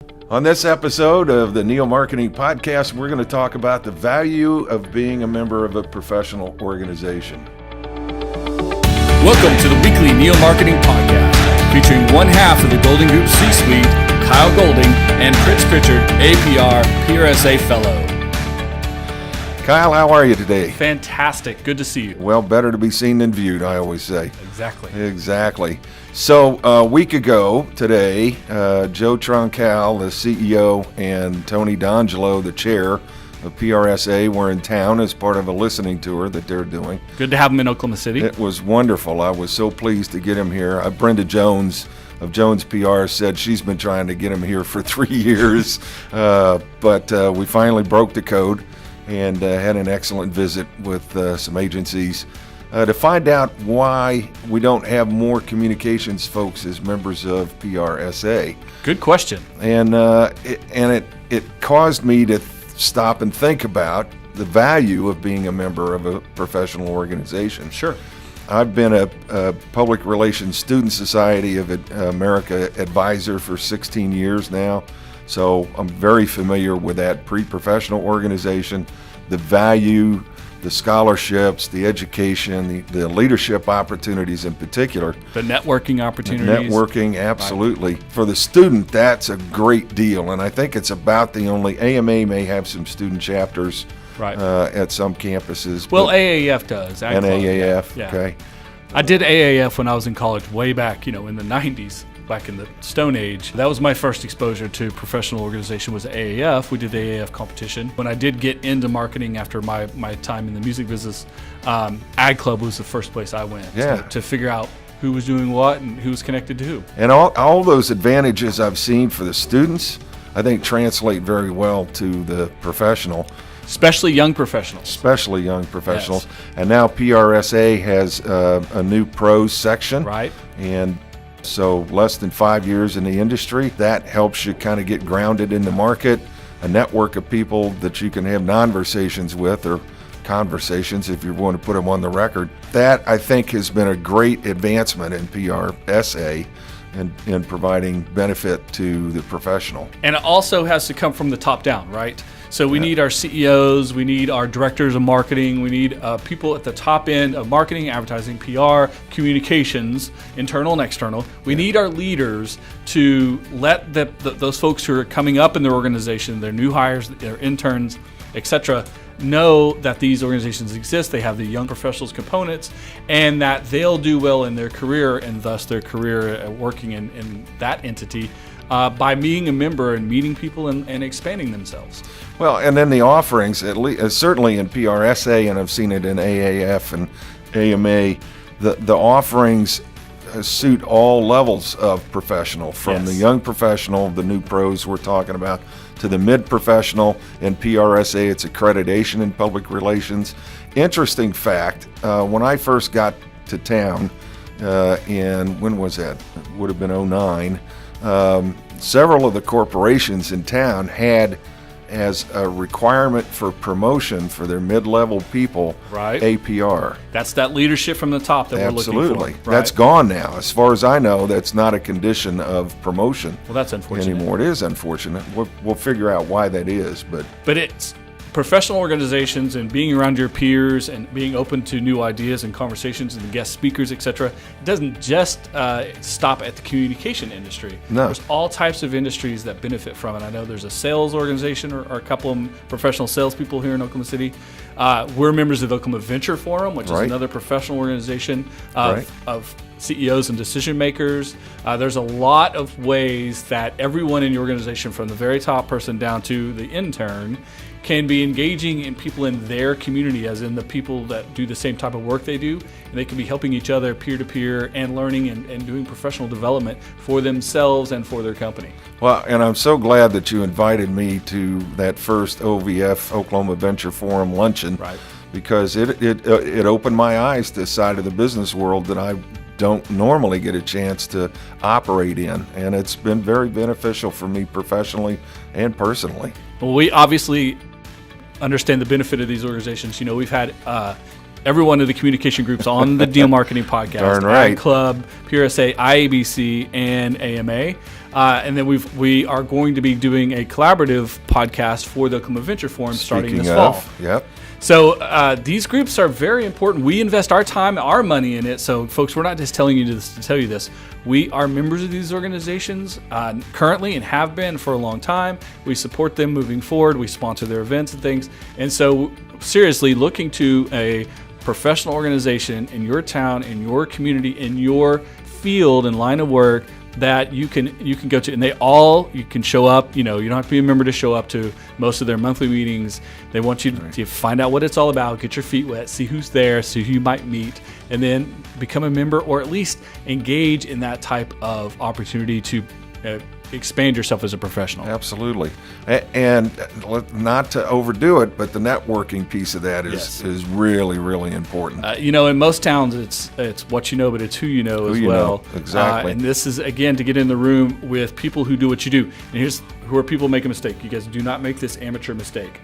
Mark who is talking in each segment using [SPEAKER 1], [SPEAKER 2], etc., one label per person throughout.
[SPEAKER 1] On this episode of the Neo Marketing Podcast, we're going to talk about the value of being a member of a professional organization.
[SPEAKER 2] Welcome to the weekly Neo Marketing Podcast, featuring one half of the Golden Group C-Suite, Kyle Golding and Chris Pritchard, APR PRSA Fellow.
[SPEAKER 1] Kyle, how are you today?
[SPEAKER 2] Fantastic. Good to see you.
[SPEAKER 1] Well, better to be seen than viewed, I always say.
[SPEAKER 2] Exactly.
[SPEAKER 1] So a week ago today, Joe Troncal, the CEO, and Tony D'Angelo, the chair of PRSA, were in town as part of a listening tour that they're doing.
[SPEAKER 2] Good to have them in Oklahoma City.
[SPEAKER 1] It was wonderful. I was so pleased to get him here. Brenda Jones of Jones PR said she's been trying to get him here for 3 years, but we finally broke the code and had an excellent visit with some agencies to find out why we don't have more communications folks as members of PRSA.
[SPEAKER 2] Good question.
[SPEAKER 1] And it caused me to stop and think about the value of being a member of a professional organization.
[SPEAKER 2] Sure.
[SPEAKER 1] I've been a Public Relations Student Society of America advisor for 16 years now, so I'm very familiar with that pre-professional organization, the value, the scholarships, the education, the leadership opportunities in particular.
[SPEAKER 2] The networking opportunities.
[SPEAKER 1] Networking, absolutely. Right. For the student, that's a great deal, and I think it's about the only, AMA may have some student chapters
[SPEAKER 2] right.
[SPEAKER 1] At some campuses.
[SPEAKER 2] Well, AAF does.
[SPEAKER 1] And AAF,
[SPEAKER 2] yeah.
[SPEAKER 1] Okay.
[SPEAKER 2] I did AAF when I was in college way back, in the 90s. Back in the Stone Age. That was my first exposure to professional organization was AAF. We did the AAF competition. When I did get into marketing after my time in the music business, Ad Club was the first place I went to figure out who was doing what and who was connected to who.
[SPEAKER 1] And all those advantages I've seen for the students, I think translate very well to the professional.
[SPEAKER 2] Especially young professionals.
[SPEAKER 1] Yes. And now PRSA has a new pros section.
[SPEAKER 2] Right.
[SPEAKER 1] And so less than 5 years in the industry, that helps you kind of get grounded in the market, a network of people that you can have conversations with or conversations if you want to put them on the record. That, I think, has been a great advancement in PRSA in providing benefit to the professional.
[SPEAKER 2] And it also has to come from the top down, right? So we need our CEOs, we need our directors of marketing, we need people at the top end of marketing, advertising, PR, communications, internal and external. We need our leaders to let those folks who are coming up in their organization, their new hires, their interns, etc., know that these organizations exist, they have the young professionals components, and that they'll do well in their career and thus their career working in that entity by being a member and meeting people and expanding themselves.
[SPEAKER 1] Well, and then the offerings, at least, certainly in PRSA, and I've seen it in AAF and AMA, the offerings suit all levels of professional, from the young professional, the new pros we're talking about, to the mid-professional. In PRSA, it's accreditation in public relations. Interesting fact, when I first got to town when was that? It would have been 2009. Several of the corporations in town had as a requirement for promotion for their mid-level people,
[SPEAKER 2] right,
[SPEAKER 1] APR.
[SPEAKER 2] That's that leadership from the top that we're looking for.
[SPEAKER 1] Absolutely. Right? That's gone now. As far as I know, that's not a condition of promotion.
[SPEAKER 2] Well, that's unfortunate.
[SPEAKER 1] Anymore. It is unfortunate. We'll figure out why that is.
[SPEAKER 2] But it's professional organizations and being around your peers and being open to new ideas and conversations and guest speakers, etc. It doesn't just stop at the communication industry.
[SPEAKER 1] No.
[SPEAKER 2] There's all types of industries that benefit from it. I know there's a sales organization or a couple of professional salespeople here in Oklahoma City. We're members of the Oklahoma Venture Forum, which is another professional organization of CEOs and decision makers. There's a lot of ways that everyone in your organization, from the very top person down to the intern, can be engaging in people in their community, as in the people that do the same type of work they do, and they can be helping each other peer-to-peer and learning and doing professional development for themselves and for their company.
[SPEAKER 1] Well, and I'm so glad that you invited me to that first OVF, Oklahoma Venture Forum luncheon, because it opened my eyes to a side of the business world that I don't normally get a chance to operate in, and it's been very beneficial for me professionally and personally.
[SPEAKER 2] Well, we obviously understand the benefit of these organizations. We've had every one of the communication groups on the Deal Marketing Podcast.
[SPEAKER 1] Darn right.
[SPEAKER 2] Ad Club, PRSA, IABC, and AMA. And then we are going to be doing a collaborative podcast for the Oklahoma Venture Forum starting this fall.
[SPEAKER 1] Yep.
[SPEAKER 2] So these groups are very important. We invest our time, our money in it. So, folks, we're not just telling you this to tell you this. We are members of these organizations currently and have been for a long time. We support them moving forward. We sponsor their events and things. And so, seriously, looking to a professional organization in your town, in your community, in your field and line of work that you can go to, and you can show up. You don't have to be a member to show up to most of their monthly meetings. They want you to find out what it's all about, get your feet wet, see who's there, see who you might meet, and then become a member, or at least engage in that type of opportunity to expand yourself as a professional.
[SPEAKER 1] Absolutely. And not to overdo it, but the networking piece of that is really, really important.
[SPEAKER 2] In most towns, it's what you know, but it's who you know as well.
[SPEAKER 1] Exactly.
[SPEAKER 2] And this is, again, to get in the room with people who do what you do. And here's where people make a mistake. You guys do not make this amateur mistake.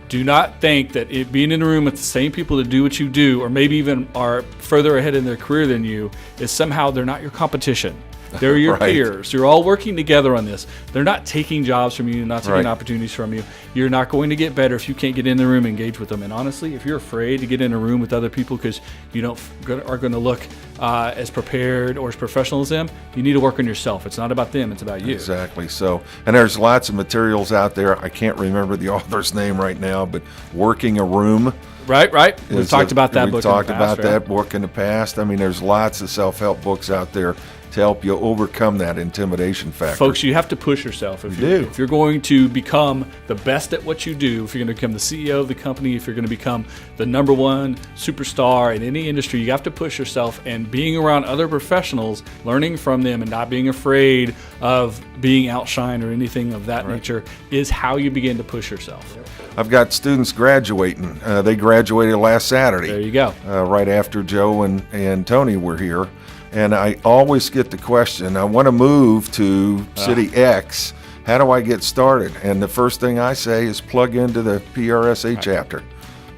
[SPEAKER 2] Do not think that being in a room with the same people that do what you do, or maybe even are further ahead in their career than you, is somehow they're not your competition. They're your peers. You're all working together on this. They're not taking jobs from you, not taking opportunities from you. You're not going to get better if you can't get in the room and engage with them. And honestly, if you're afraid to get in a room with other people because you are going to look as prepared or as professional as them, you need to work on yourself. It's not about them. It's about you.
[SPEAKER 1] Exactly. So, and there's lots of materials out there. I can't remember the author's name right now, but Working a Room.
[SPEAKER 2] Right. We've talked about that book.
[SPEAKER 1] We've talked about that book in the past. I mean, there's lots of self-help books out there to help you overcome that intimidation factor.
[SPEAKER 2] Folks, you have to push yourself. If you're going to become the best at what you do, if you're going to become the CEO of the company, if you're going to become the number one superstar in any industry, you have to push yourself. And being around other professionals, learning from them, and not being afraid of being outshined or anything of that nature is how you begin to push yourself.
[SPEAKER 1] I've got students graduating. They graduated last Saturday.
[SPEAKER 2] There you go.
[SPEAKER 1] Right after Joe and Tony were here. And I always get the question, I want to move to City X. How do I get started? And the first thing I say is plug into the PRSA chapter.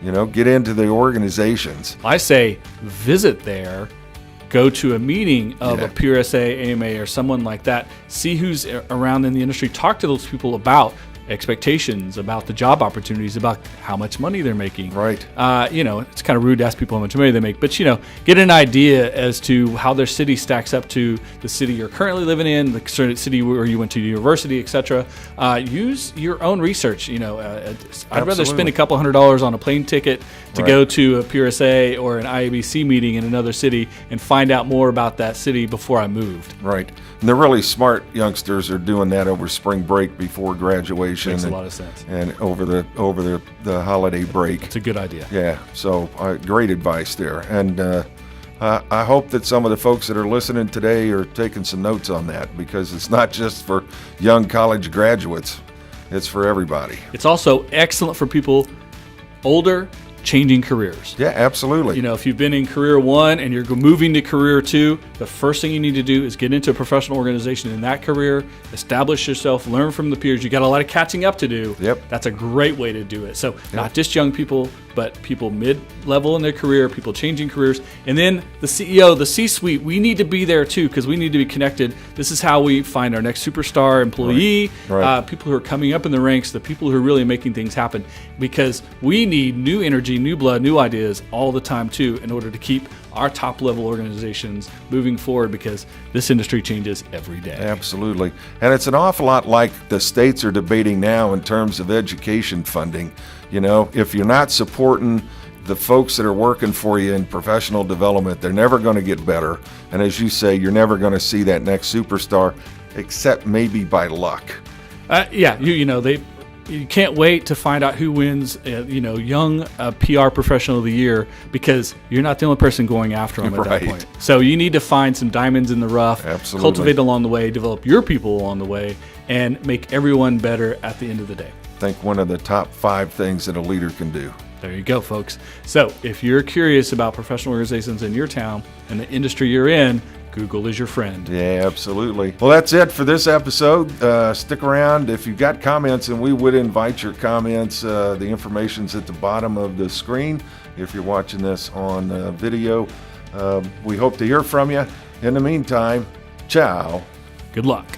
[SPEAKER 1] Get into the organizations.
[SPEAKER 2] I say visit there, go to a meeting of a PRSA, AMA, or someone like that. See who's around in the industry. Talk to those people about expectations, about the job opportunities, about how much money they're making.
[SPEAKER 1] Right.
[SPEAKER 2] It's kind of rude to ask people how much money they make, but get an idea as to how their city stacks up to the city you're currently living in, the city where you went to university, etc. Use your own research. I'd rather spend a couple $100 on a plane ticket to go to a PRSA or an IABC meeting in another city and find out more about that city before I moved.
[SPEAKER 1] Right. And the really smart youngsters are doing that over spring break before graduation.
[SPEAKER 2] Makes a lot of sense.
[SPEAKER 1] And over the holiday break.
[SPEAKER 2] It's a good idea.
[SPEAKER 1] Yeah. So great advice there. And I hope that some of the folks that are listening today are taking some notes on that, because it's not just for young college graduates. It's for everybody.
[SPEAKER 2] It's also excellent for people older, changing careers.
[SPEAKER 1] Yeah, absolutely.
[SPEAKER 2] If you've been in career one and you're moving to career two, the first thing you need to do is get into a professional organization in that career, establish yourself, learn from the peers. You got a lot of catching up to do.
[SPEAKER 1] Yep.
[SPEAKER 2] That's a great way to do it. So not just young people, but people mid-level in their career, people changing careers, and then the CEO, the C-suite, we need to be there too, because we need to be connected. This is how we find our next superstar employee, people who are coming up in the ranks, the people who are really making things happen, because we need new energy, new blood, new ideas all the time too, in order to keep our top-level organizations moving forward, because this industry changes every day.
[SPEAKER 1] Absolutely. And it's an awful lot like the states are debating now in terms of education funding. If you're not supporting the folks that are working for you in professional development, they're never going to get better. And as you say, you're never going to see that next superstar, except maybe by luck.
[SPEAKER 2] You can't wait to find out who wins, young PR professional of the year, because you're not the only person going after them at that point. So you need to find some diamonds in the rough, cultivate along the way, develop your people along the way, and make everyone better at the end of the day.
[SPEAKER 1] I think one of the top 5 things that a leader can do.
[SPEAKER 2] There you go, folks. So if you're curious about professional organizations in your town and the industry you're in, Google is your friend.
[SPEAKER 1] Yeah, absolutely. Well, that's it for this episode. Stick around if you've got comments, and we would invite your comments. The information's at the bottom of the screen if you're watching this on video. We hope to hear from you. In the meantime, ciao.
[SPEAKER 2] Good luck.